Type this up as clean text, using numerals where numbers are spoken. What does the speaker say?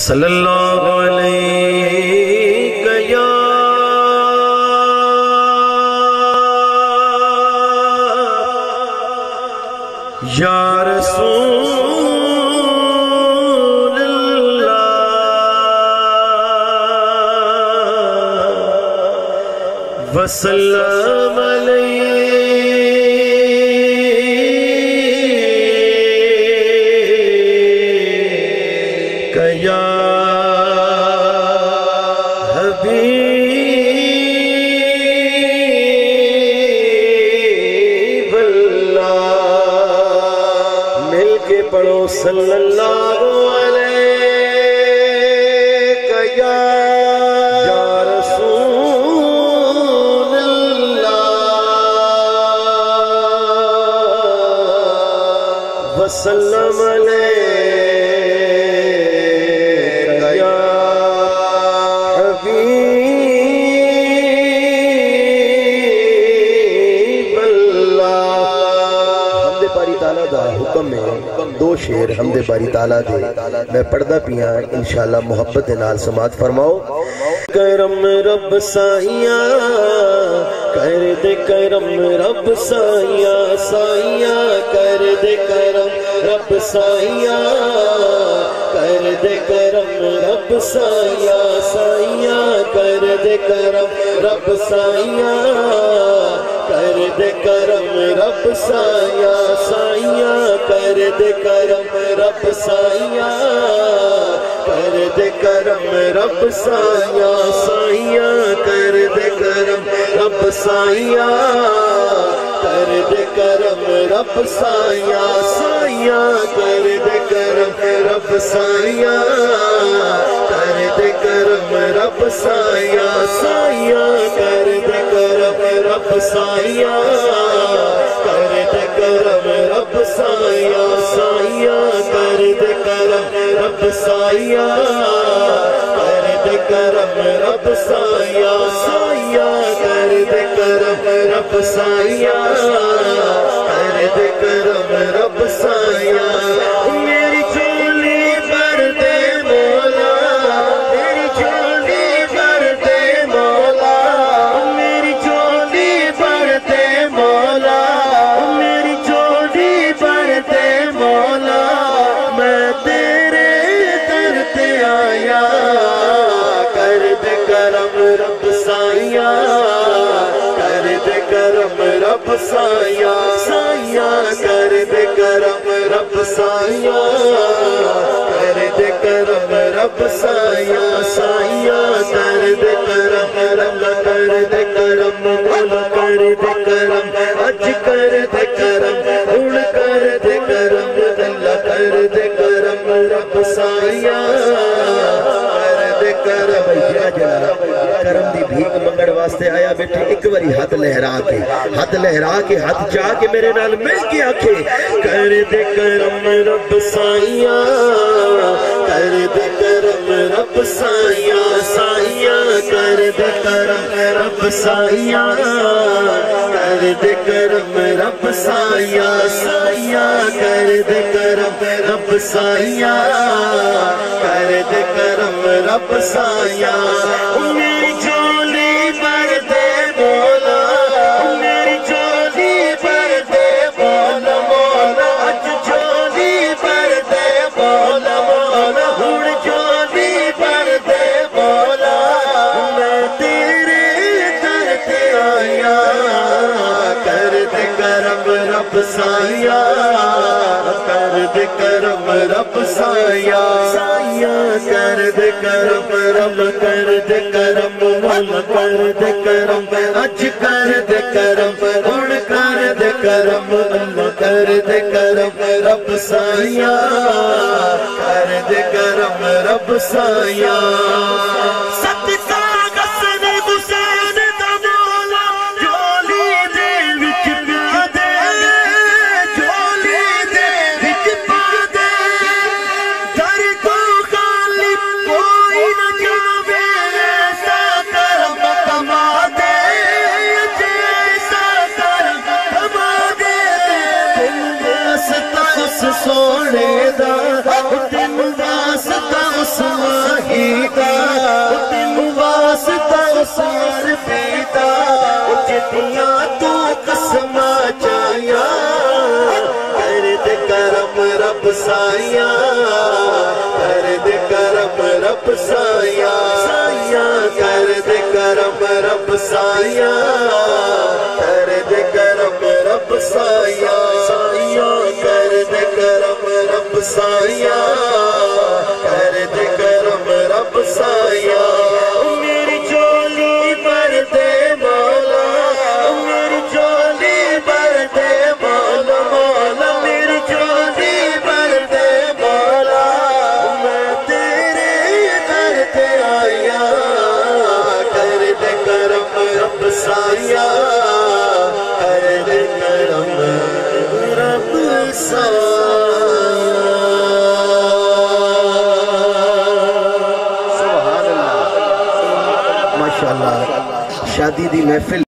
صلی اللہ علیہ یا رسول اللہ وسلم علیہ یا حبیب اللہ مل کے پڑھو صلی اللہ علیہ یا رسول اللہ وسلم علیہ حکم میں دو شعر حمد باری تعالیٰ دے میں پڑھدا پیاں انشاءاللہ محبت نال سماعت فرماؤ کرم رب سائیاں کر دے کرم رب سائیاں سائیاں کر دے کرم رب سائیاں کر دے کرم رب سائیاں سائیاں کر دے کرم رب سائیاں کر دے کرم رب سائیاں سائیاں کر دے کرم رب سائیاں کر دے کرم رب سائیاں سائیاں کر دے کرم رب سائیاں کر دے کرم رب سائیاں سائیاں کر دے کرم رب سائیاں کر دے کرم رب سائیاں سائیاں کر دے کرم رب سائیاں کر دے کرم رب سائیاں سائیاں کر دے کرم رب سائیاں کر دے کرم رب سائیاں سائیاں کر دے کرم رب سائیاں کر دے کرم رب سائیاں میری چولی بھر دے مولا میری چولی بھر دے مولا میری چولی بھر دے مولا میری چولی بھر دے مولا میں تیرے در تے آیا کر دے کرم رب سائیاں کر دے کرم رب سائیاں سائیاں کر دے کرم رب سائیاں کر دے کرم رب سائیاں سائیاں کر دے کرم رب کر دے کرم رب کر دے کرم اج کر دے کرم ہن کر دے کرم اللہ کر دے کرم رب سائیاں کر دے کرم کرم دی بھیک منگڑ واسطے آیا بیٹھے ایک واری ہاتھ لہرا کے ہاتھ چاہ کے میرے نال مل کے آکھے کر دے کرم رب سائیاں کر دے کرم رب سائیاں سائیاں کر دے کرم رب سائیاں کر دے کرم رب سائیاں سائیاں کر دے کرم رب سائیاں کر دے کرم رب سائیاں میری جھولی بھر دے مولا میری جھولی بھر دے مولا مولا اج جھولی بھر دے مولا مولا ہن جھولی بھر دے مولا میں تیرے در تے آیا کر دے کرم رب سائیاں کر دے کرم رب سائیاں سائیاں کر دے کرم رب کر دے کرم مولا کر دے کرم اج کر دے کرم ہن کر دے کرم اللہ کر دے کرم رب سائیاں کر دے کرم رب سائیاں سونے دا دل واسطہ عثمان رب سایا کر دے کرم رب سایا کر دے کرم رب سایا کر دے کرم رب سایا کر دے کرم رب سایا میری جھولی بھر دے مولا میری جھولی بھر دے مولا مولا میری جھولی بھر دے مولا میں تیرے در پہ آیا کر دے کرم رب سایا کر دے کرم رب سایا ماشاءاللہ شادی دی محفل